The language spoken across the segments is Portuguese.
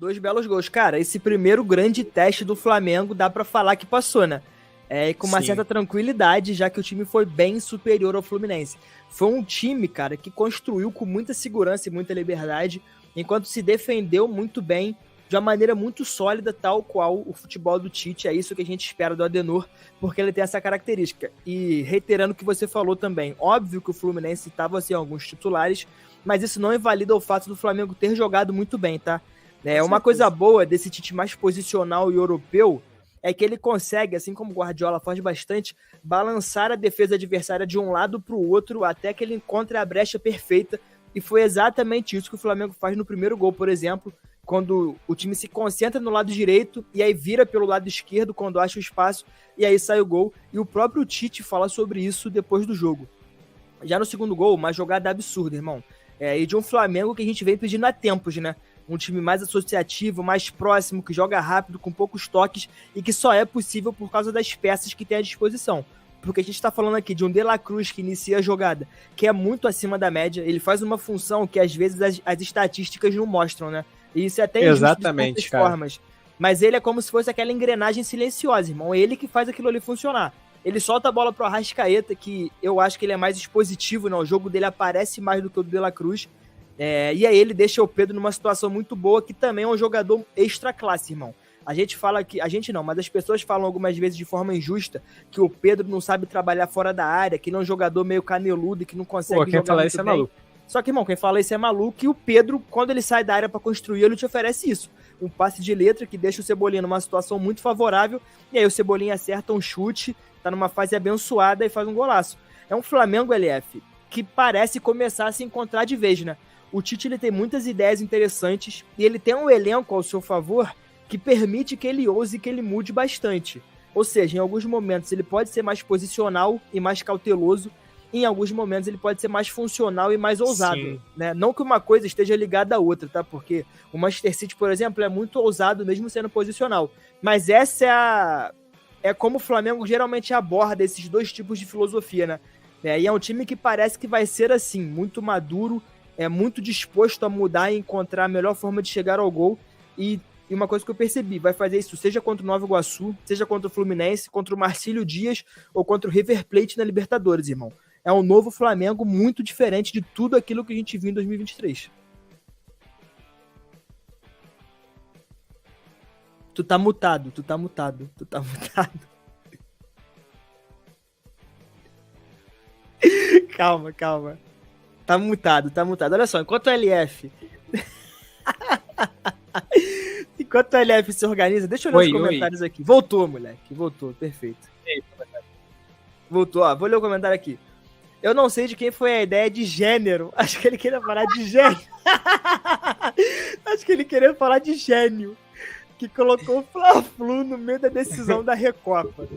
Dois belos gols. Cara, esse primeiro grande teste do Flamengo dá pra falar que passou, né? E com uma certa tranquilidade, já que o time foi bem superior ao Fluminense. Foi um time, cara, que construiu com muita segurança e muita liberdade, enquanto se defendeu muito bem, de uma maneira muito sólida, tal qual o futebol do Tite. É isso que a gente espera do Adenor, porque ele tem essa característica. E reiterando o que você falou também, óbvio que o Fluminense estava sem alguns titulares, mas isso não invalida o fato do Flamengo ter jogado muito bem, tá? Uma coisa boa desse Tite mais posicional e europeu é que ele consegue, assim como o Guardiola faz bastante, balançar a defesa adversária de um lado para o outro até que ele encontre a brecha perfeita, e foi exatamente isso que o Flamengo faz no primeiro gol, por exemplo, quando o time se concentra no lado direito e aí vira pelo lado esquerdo quando acha o espaço e aí sai o gol, e o próprio Tite fala sobre isso depois do jogo. Já no segundo gol, uma jogada absurda, irmão. E de um Flamengo que a gente vem pedindo há tempos, né? Um time mais associativo, mais próximo, que joga rápido, com poucos toques e que só é possível por causa das peças que tem à disposição. Porque a gente está falando aqui de um De La Cruz que inicia a jogada, que é muito acima da média. Ele faz uma função que às vezes as estatísticas não mostram, né? E isso é até injusto de certas formas. Mas ele é como se fosse aquela engrenagem silenciosa, irmão. É ele que faz aquilo ali funcionar. Ele solta a bola pro Arrascaeta, que eu acho que ele é mais expositivo, né? O jogo dele aparece mais do que o do De La Cruz. E aí ele deixa o Pedro numa situação muito boa, que também é um jogador extra classe, irmão. A gente fala que... A gente não, mas as pessoas falam algumas vezes de forma injusta que o Pedro não sabe trabalhar fora da área, que ele é um jogador meio caneludo e que não consegue jogar muito bem. Maluco. Só que, irmão, quem fala isso é maluco, e o Pedro, quando ele sai da área pra construir, ele te oferece isso. Um passe de letra que deixa o Cebolinha numa situação muito favorável, e aí o Cebolinha acerta um chute, tá numa fase abençoada e faz um golaço. É um Flamengo, LF, que parece começar a se encontrar de vez, né? O Tite, ele tem muitas ideias interessantes e ele tem um elenco ao seu favor que permite que ele ouse e que ele mude bastante. Ou seja, em alguns momentos ele pode ser mais posicional e mais cauteloso, em alguns momentos ele pode ser mais funcional e mais ousado, né? Não que uma coisa esteja ligada à outra, tá? Porque o Manchester City, por exemplo, é muito ousado mesmo sendo posicional. Mas essa é como o Flamengo geralmente aborda esses dois tipos de filosofia, né? E é um time que parece que vai ser assim, muito maduro, muito disposto a mudar e encontrar a melhor forma de chegar ao gol. E uma coisa que eu percebi, vai fazer isso seja contra o Nova Iguaçu, seja contra o Fluminense, contra o Marcílio Dias ou contra o River Plate na Libertadores, irmão. É um novo Flamengo muito diferente de tudo aquilo que a gente viu em 2023. Tu tá mutado. Calma. Tá mutado. Olha só, enquanto o LF se organiza, deixa eu ler os comentários aqui. Voltou, moleque. Voltou, perfeito. Voltou, ó. Vou ler o comentário aqui. Eu não sei de quem foi a ideia de gênero. Acho que ele queria falar de gênio. Que colocou o Fla-Flu no meio da decisão da Recopa.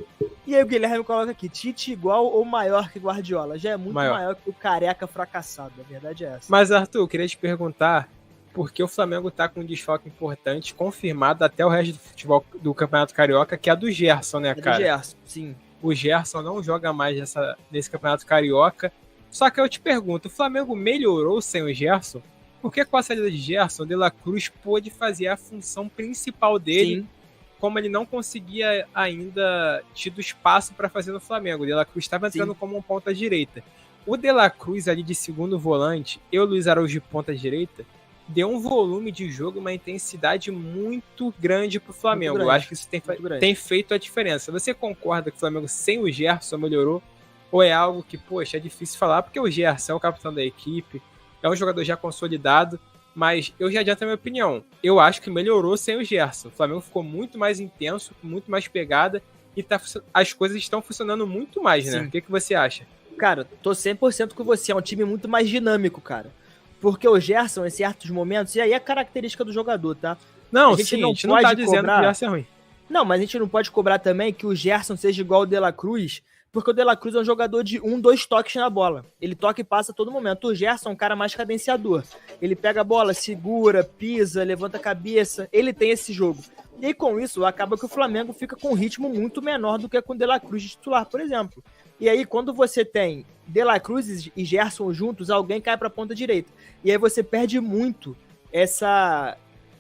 E aí o Guilherme coloca aqui, Tite igual ou maior que Guardiola. Já é muito maior que o careca fracassado, a verdade é essa. Mas, Arthur, eu queria te perguntar por que o Flamengo tá com um desfalque importante, confirmado até o resto do futebol do Campeonato Carioca, que é a do Gerson, né, cara? Do Gerson, sim. O Gerson não joga mais nesse Campeonato Carioca. Só que eu te pergunto, o Flamengo melhorou sem o Gerson? Porque com a saída de Gerson, o De La Cruz pôde fazer a função principal dele, sim, como ele não conseguia ainda tido espaço para fazer no Flamengo. O De La Cruz estava entrando como um ponta-direita. O De La Cruz ali de segundo volante, e o Luiz Araújo de ponta-direita, deu um volume de jogo, uma intensidade muito grande pro Flamengo. Eu acho que isso tem feito a diferença. Você concorda que o Flamengo sem o Gerson melhorou? Ou é algo que, poxa, é difícil falar, porque o Gerson é o capitão da equipe, é um jogador já consolidado, mas eu já adianto a minha opinião. Eu acho que melhorou sem o Gerson. O Flamengo ficou muito mais intenso, com muito mais pegada, e as coisas estão funcionando muito mais, né? Sim. O que você acha? Cara, tô 100% com você. É um time muito mais dinâmico, cara. Porque o Gerson, em certos momentos, e aí é característica do jogador, tá? Não, a gente não tá dizendo que o Gerson é ruim. Não, mas a gente não pode cobrar também que o Gerson seja igual o De La Cruz, porque o De La Cruz é um jogador de 2 toques na bola. Ele toca e passa a todo momento. O Gerson é um cara mais cadenciador. Ele pega a bola, segura, pisa, levanta a cabeça. Ele tem esse jogo. E aí, com isso, acaba que o Flamengo fica com um ritmo muito menor do que com o De La Cruz de titular, por exemplo. E aí, quando você tem De La Cruz e Gerson juntos, alguém cai para a ponta direita. E aí você perde muito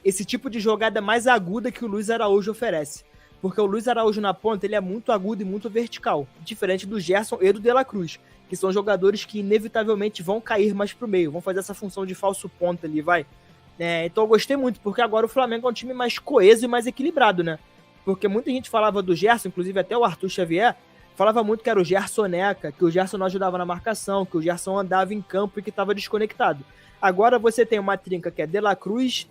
esse tipo de jogada mais aguda que o Luiz Araújo oferece. Porque o Luiz Araújo na ponta, ele é muito agudo e muito vertical, diferente do Gerson e do De La Cruz, que são jogadores que inevitavelmente vão cair mais pro meio, vão fazer essa função de falso ponta ali, vai. Então eu gostei muito, porque agora o Flamengo é um time mais coeso e mais equilibrado, né? Porque muita gente falava do Gerson, inclusive até o Arthur Xavier, falava muito que era o Gersoneca, que o Gerson não ajudava na marcação, que o Gerson andava em campo e que estava desconectado. Agora você tem uma trinca que é De La Cruz,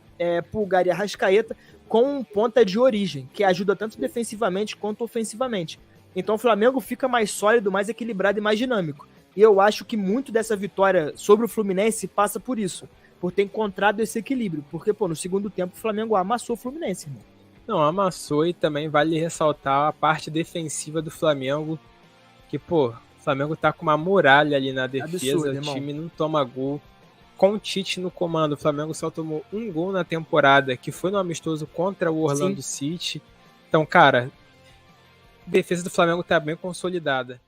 Pulgar e Arrascaeta, com um ponta de origem, que ajuda tanto defensivamente quanto ofensivamente. Então o Flamengo fica mais sólido, mais equilibrado e mais dinâmico. E eu acho que muito dessa vitória sobre o Fluminense passa por isso, por ter encontrado esse equilíbrio. Porque, no segundo tempo o Flamengo amassou o Fluminense, irmão. Não, amassou, e também vale ressaltar a parte defensiva do Flamengo, que, o Flamengo tá com uma muralha ali na defesa, absurdo, o time não toma gol. Com o Tite no comando, o Flamengo só tomou um gol na temporada, que foi no amistoso contra o Orlando City. Então, cara, a defesa do Flamengo tá bem consolidada.